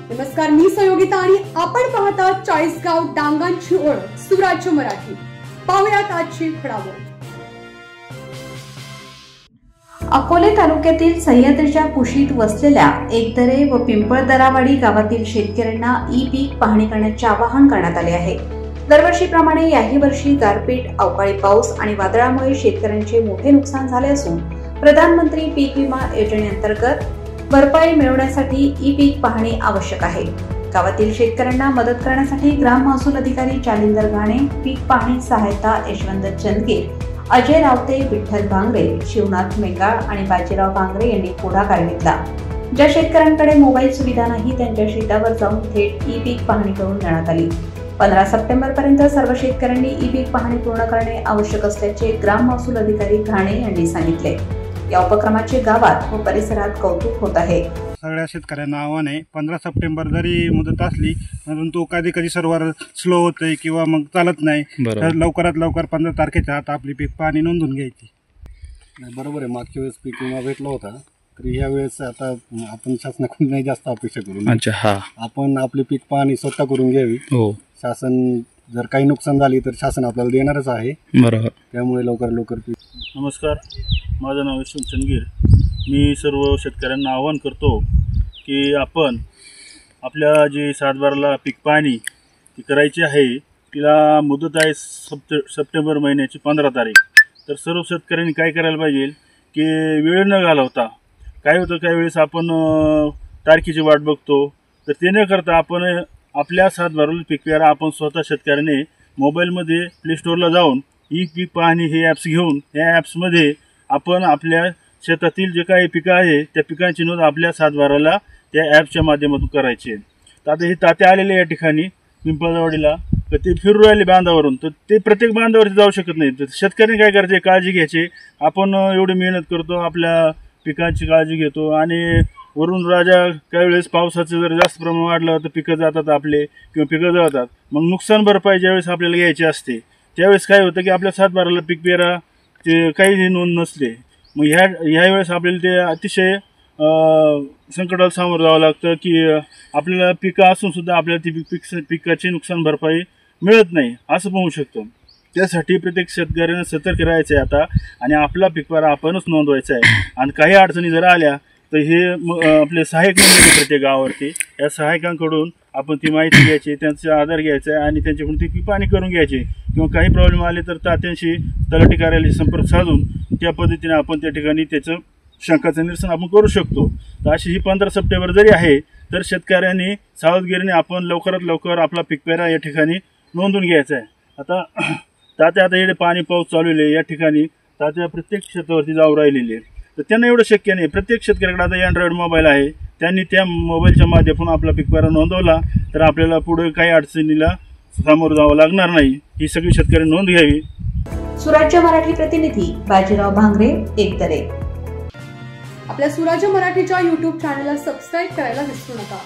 नमस्कार, मी संयोगिता आणि आपण पाहता चाळीसगाव डांगांची ओळख सुराज्य मराठी। पाहुयात आजची घडामोड। अकोले तालुक्यातील सह्याद्रीच्या कुशीत वसलेल्या एकदरे व पिंपळदरावाडी गावातील शेतकऱ्यांना ई-पीक पाहणी करण्याचे आवाहन करण्यात आले आहे। दरवर्षीप्रमाणे याही वर्षी गारपीट, अवकाळी पाऊस आणि वादळामुळे शेतकऱ्यांचे मोठे नुकसान झाले असून प्रधानमंत्री पीक विमा योजनेअंतर्गत भरपाई मिळवण्यासाठी ई-पीक पाहणी आवश्यक आहे। गावातील शेतकऱ्यांना मदत करण्यासाठी ग्राम महसूल अधिकारी जालिंदर घाणे, पीक पाहणी सहायता यशवंत चंदगीर, अजय रावते, विठ्ठल भांगरे, शिवनाथ मेंगाळ आणि बाजीराव भांगरे यांनी पुढाकार घेतला। ज्या शेतकऱ्यांकडे मोबाईल सुविधा नाही त्यांच्या शेतावर जाऊन थेट ई-पीक पाहणी करून देण्यात आली। 15 सप्टेंबर पर्यंत सर्व शेतकऱ्यांनी ई-पीक पाहणी पूर्ण करणे आवश्यक असल्याचे ग्राम महसूल अधिकारी घाणे यांनी सांगितले। या उपक्रमाचे गावात व परिसरात कौतुक होत आहे। सगळ्या शेतकऱ्यांना आव्हान आहे, 15 सप्टेंबर जरी मुदत असली परंतु कधी सर्व्हर स्लो होतंय किंवा मग चालत नाही, तर लवकरात लवकर 15 तारखेच्या आत आपली पीक पाहणी नोंदवून घ्यायची। बरोबर आहे, मागच्या वेळेस पीक विमा भेटला होता, तर या वेळेस आता आपण शासनाकडून नाही जास्त अपेक्षा करू। आपण आपली पीक पाहणी स्वतः करून घ्यावी। शासन जर काही नुकसान झाली तर शासन आपल्याला देणारच आहे। बरोबर, त्यामुळे लवकर नमस्कार, माझं नाव यशवंत चंदगीर। मी सर्व शेतकऱ्यांना आवाहन करतो की आपण आपल्या जी 7/12ला पीक पाहणी ती करायची आहे, तिला मुदत आहे सप्टेंबर महिन्याची 15 तारीख। तर सर्व शेतकऱ्यांनी काय करायला पाहिजे की वेळ न घालवता, काय होतं काही वेळेस आपण तारखेची वाट बघतो, तर ते न करता आपण आपल्या 7/12 पीक पेरा आपण स्वतः शेतकऱ्याने मोबाईलमध्ये प्ले स्टोअरला जाऊन ई-पीक पाहणी हे ॲप्स घेऊन या ॲप्समध्ये आपण आपल्या शेतातील जे काही पिकं आहे त्या पिकांची नोंद आपल्या 7/12ला त्या ॲपच्या माध्यमातून करायची आहे। तर आता हे तात्या आलेले या ठिकाणी पिंपळदरावाडीला, तर ते फिरू राहिले बांधावरून, तर ते प्रत्येक बांधावरती जाऊ शकत नाही। तर शेतकऱ्यांनी काय करायचे, काळजी घ्यायची। आपण एवढी मेहनत करतो, आपल्या पिकांची काळजी घेतो आणि वरून राजा काही वेळेस पावसाचं जर जास्त प्रमाण वाढलं तर पिकं जातात आपले किंवा पिकं जळतात, मग नुकसान भरपाई ज्यावेळेस आपल्याला घ्यायची असते त्यावेळेस काय होतं की आपल्या 7/12ला पीक पेरा ते काही नोंद नसते। मग ह्या वेळेस आपल्याला ते अतिशय संकटाला सामोरं जावं लागतं की आपल्याला पिकं असून सुद्धा आपल्याला ती पिकाची नुकसान भरपाई मिळत नाही, असं पाहू शकतो। त्यासाठी प्रत्येक शेतकऱ्याने सतर्क राहायचं आहे आता, आणि आपला पीक पेरा आपणच नोंदवायचा आहे। आणि काही अडचणी जर आल्या तर हे आपले सहाय्यक नेमले प्रत्येक गावावरती, या सहाय्यकांकडून आपण ती माहिती घ्यायची, त्यांचा आधार घ्यायचा आहे आणि त्यांच्याकडून ती पीक पाहणी करून घ्यायची। किंवा काही प्रॉब्लेम आले तर तात्यांशी तलाठी कार्यालयाशी संपर्क साधून त्या पद्धतीने आपण त्या ठिकाणी त्याचं शंकाचं निरसन आपण करू शकतो। तर अशी ही 15 सप्टेंबर जरी आहे तर शेतकऱ्यांनी सावधगिरीने आपण लवकरात लवकर आपला पीक पेरा या ठिकाणी नोंदवून घ्यायचा आहे। आता इकडे पाणी पाऊस चालू आहे या ठिकाणी, तात्या प्रत्येक शेतावरती जाऊ राहिलेले, तर त्यांना एवढं शक्य नाही। प्रत्येक शेतकऱ्याकडे आता अँड्रॉइड मोबाईल आहे, त्यांनी त्या मोबाईलच्या माध्यमातून आपला पीक पेरा नोंदवला तर आपल्याला पुढे काही अडचणीला सामोरं जावं लागणार नाही। ही सगळी शेतकरी नोंद घ्यावी। सुराज्य मराठी प्रतिनिधी बाजीराव भांगरे, एकदरे। आपल्या सुराज्य मराठीच्या YouTube चॅनलला सबस्क्राईब करायला विसरू नका।